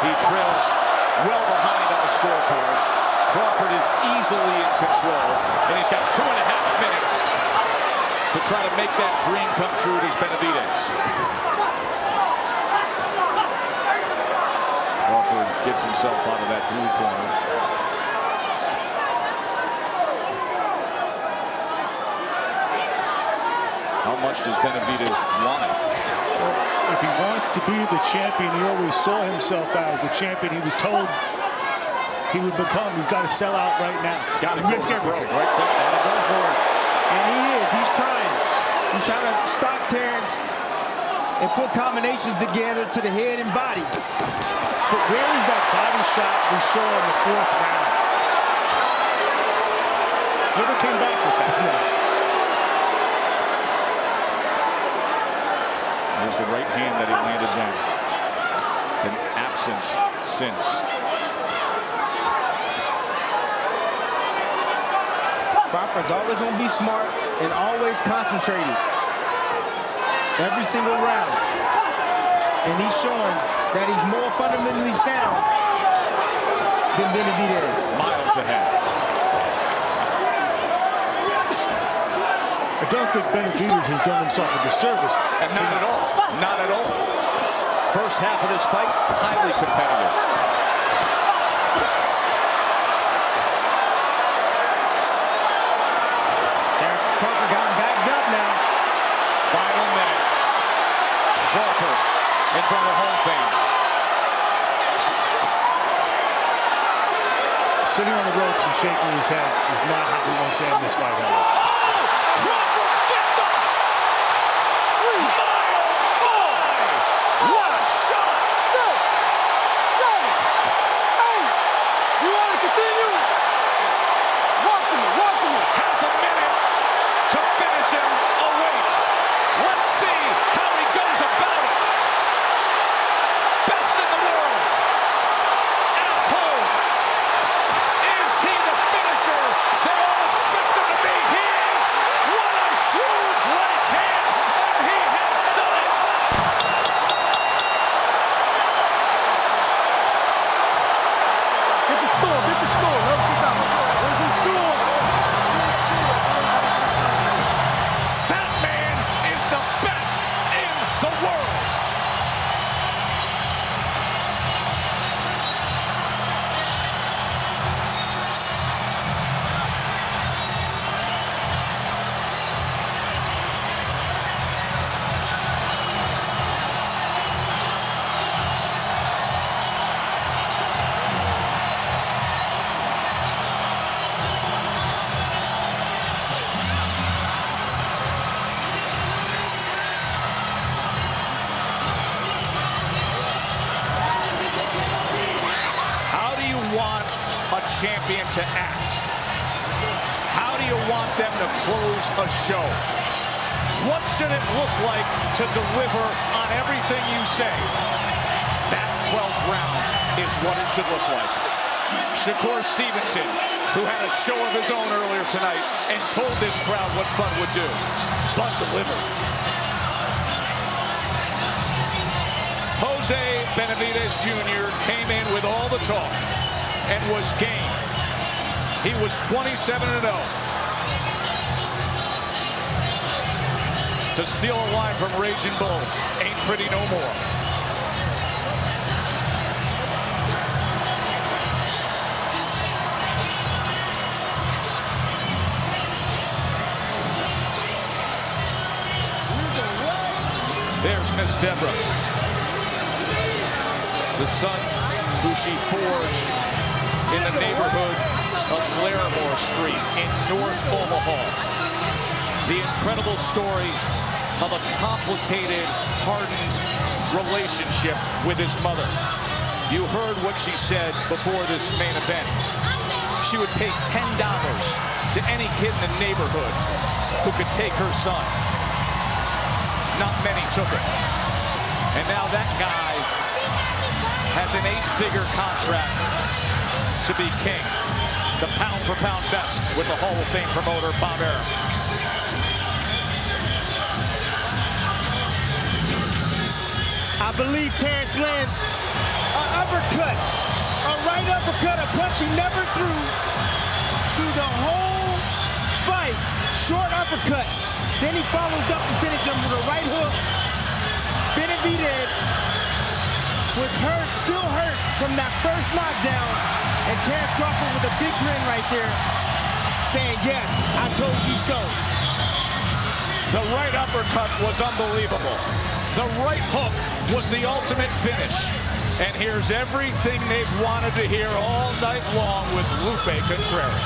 He trails well behind on the scorecards. Crawford is easily in control, and he's got 2.5 minutes to try to make that dream come true to Benavidez. Crawford gets himself out of that blue corner. How much does Benavidez want it? Well, if he wants to be the champion he always saw himself as, the champion he was told he would become, he's got to sell out right now. Got to risk everything, right? Gotta go for it. And he is. He's trying. He's trying to stop Terence and put combinations together to the head and body. But where is that body shot we saw in the 4th round? Never came back with that. Yeah. There's the right hand that he landed then. Been absent since. Crawford's always going to be smart and always concentrated. Every single round. And he's showing that he's more fundamentally sound than Benavidez. Miles ahead. I don't think Benavidez has done himself a disservice. And not at all. Not at all. First half of this fight, highly competitive. Crawford got him backed up now. Final minute. Crawford in front of home fans. Sitting on the ropes and shaking his head is not how he wants to end this fight. Crawford gets up! What a shot! You want to continue? Walk to me. Half a minute to finish him awaits. Let's see how he goes about it. Best in the world. At home. Is he the finisher they all expect him to be? He is. What a huge right hand, and he has done it. Get the stool. Let him sit down. Where's his stool? That man is the best in the world. Want a champion to act? How do you want them to close a show? What should it look like to deliver on everything you say? That 12th round is what it should look like. Shakur Stevenson, who had a show of his own earlier tonight and told this crowd what fun would do, but delivered. Jose Benavidez Jr. came in with all the talk and was game. He was 27-0. To steal a line from Raging Bull ain't pretty no more. There's Miss Deborah, the son who she forged in the neighborhood of Larimore Street in North Omaha. The incredible story of a complicated, hardened relationship with his mother. You heard what she said before this main event. She would pay $10 to any kid in the neighborhood who could take her son. Not many took it. And now that guy has an 8-figure contract to be king. The pound-for-pound best with the Hall of Fame promoter, Bob Arum. I believe Terence lands an uppercut, a right uppercut, a punch he never threw through the whole fight. Short uppercut. Then he follows up and finishes him with a right hook. Benavidez was hurt, still hurt from that first knockdown. And Terence Crawford with a big grin right there, saying, yes, I told you so. The right uppercut was unbelievable. The right hook was the ultimate finish. And here's everything they've wanted to hear all night long with Lupe Contreras.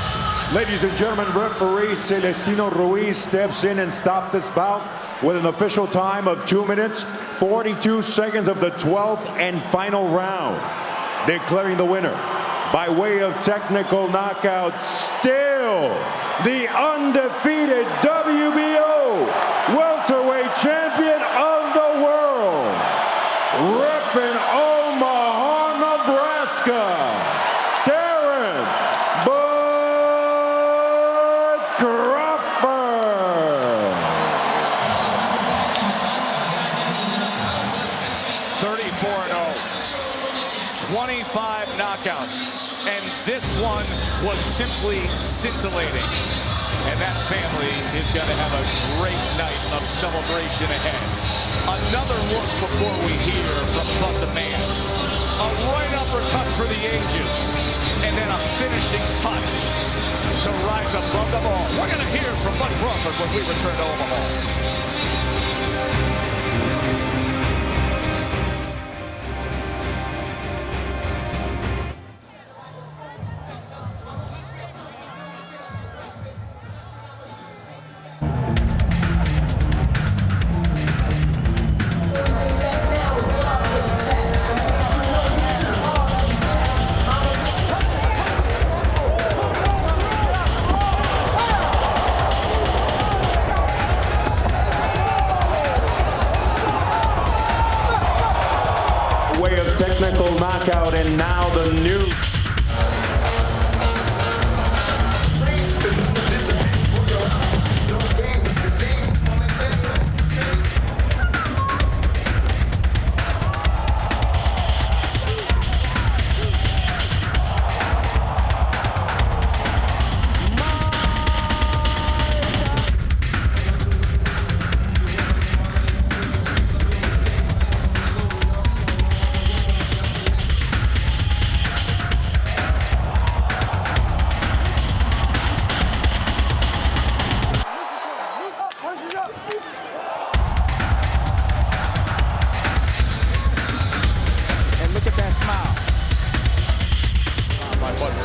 Ladies and gentlemen, referee Celestino Ruiz steps in and stops this bout with an official time of 2 minutes, 42 seconds of the 12th and final round. Declaring the winner by way of technical knockout, still the undefeated WBO welterweight champion of the world, repping Omaha, Nebraska, Terence Crawford. 34-0, 25 knockouts, and this one was simply scintillating. And that family is going to have a great night of celebration ahead. Another look before we hear from Bud the Man. A right uppercut for the ages, and then a finishing touch to rise above them all. We're going to hear from Bud Crawford when we return to Omaha. Technical knockout, and now the new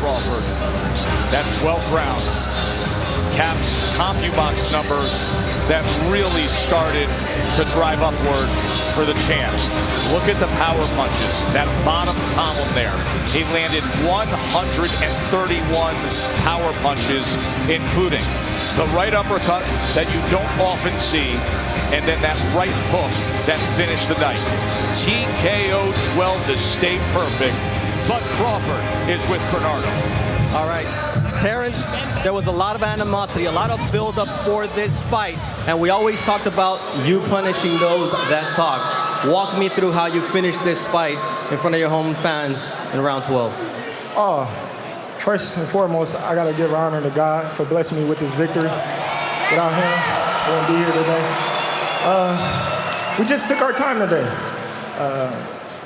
Crawford. That 12th round caps CompuBox numbers that really started to drive upward for the champ. Look at the power punches, that bottom column there. He landed 131 power punches, including the right uppercut that you don't often see, and then that right hook that finished the night. TKO 12 to stay perfect. Bud Crawford is with Bernardo. All right, Terence, there was a lot of animosity, a lot of buildup for this fight, and we always talked about you punishing those that talk. Walk me through how you finished this fight in front of your home fans in round 12. First and foremost, I got to give honor to God for blessing me with this victory. Without him, I wouldn't be here today. We just took our time today.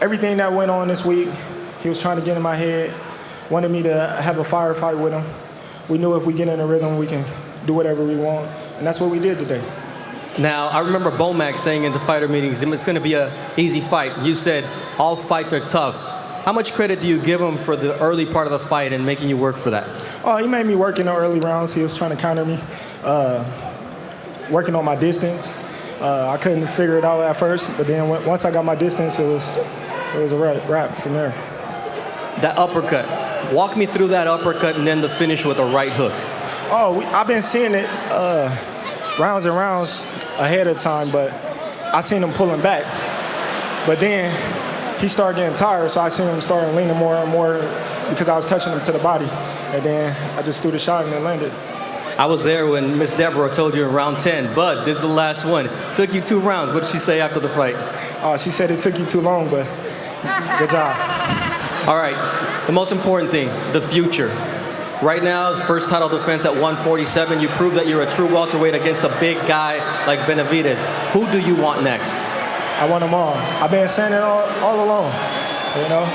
Everything that went on this week, he was trying to get in my head, wanted me to have a firefight with him. We knew if we get in a rhythm, we can do whatever we want, and that's what we did today. Now, I remember Bomac saying in the fighter meetings, it's going to be an easy fight. You said all fights are tough. How much credit do you give him for the early part of the fight and making you work for that? Oh, he made me work in the early rounds. He was trying to counter me, working on my distance. I couldn't figure it out at first, but then once I got my distance, it was a wrap from there. That uppercut. Walk me through that uppercut and then the finish with a right hook. Oh, I've been seeing it rounds and rounds ahead of time, but I seen him pulling back. But then he started getting tired, so I seen him starting leaning more and more because I was touching him to the body. And then I just threw the shot and it landed. I was there when Miss Deborah told you in round 10, Bud, this is the last one. Took you 2 rounds. What did she say after the fight? She said it took you too long, but good job. All right, the most important thing, the future. Right now, first title defense at 147. You proved that you're a true welterweight against a big guy like Benavidez. Who do you want next? I want them all. I've been saying it all along, you know?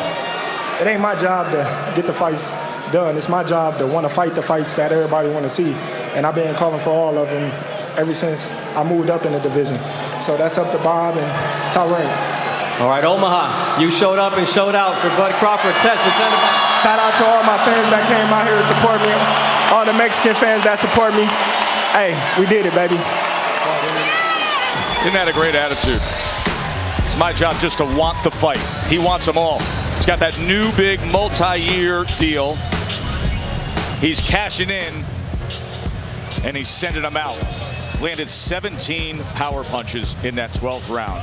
It ain't my job to get the fights done. It's my job to want to fight the fights that everybody want to see. And I've been calling for all of them ever since I moved up in the division. So that's up to Bob and Terence. All right, Omaha, you showed up and showed out for Bud Crawford. Tess, let's end it. Shout out to all my fans that came out here to support me, all the Mexican fans that support me. Hey, we did it, baby. Isn't that a great attitude? It's my job just to want the fight. He wants them all. He's got that new big multi-year deal. He's cashing in, and he's sending them out. Landed 17 power punches in that 12th round.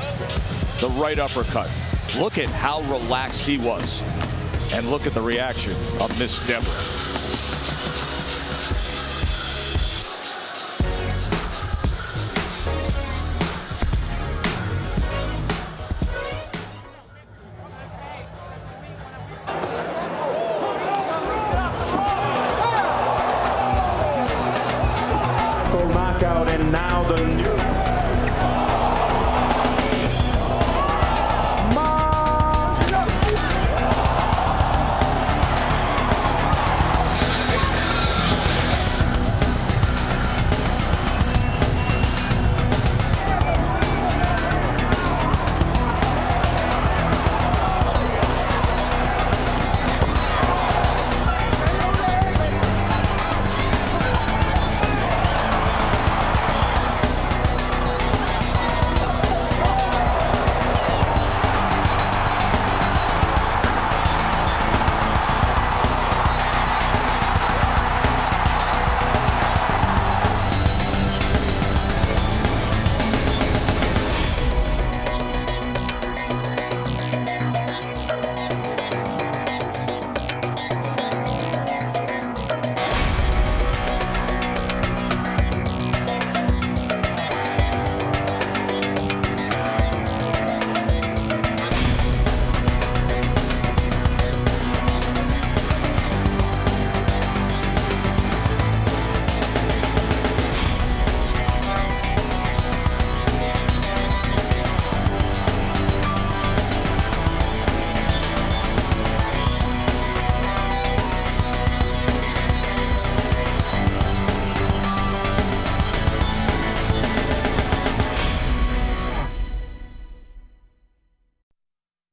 The right uppercut. Look at how relaxed he was. And look at the reaction of Miss Deborah. Knockout, and now the new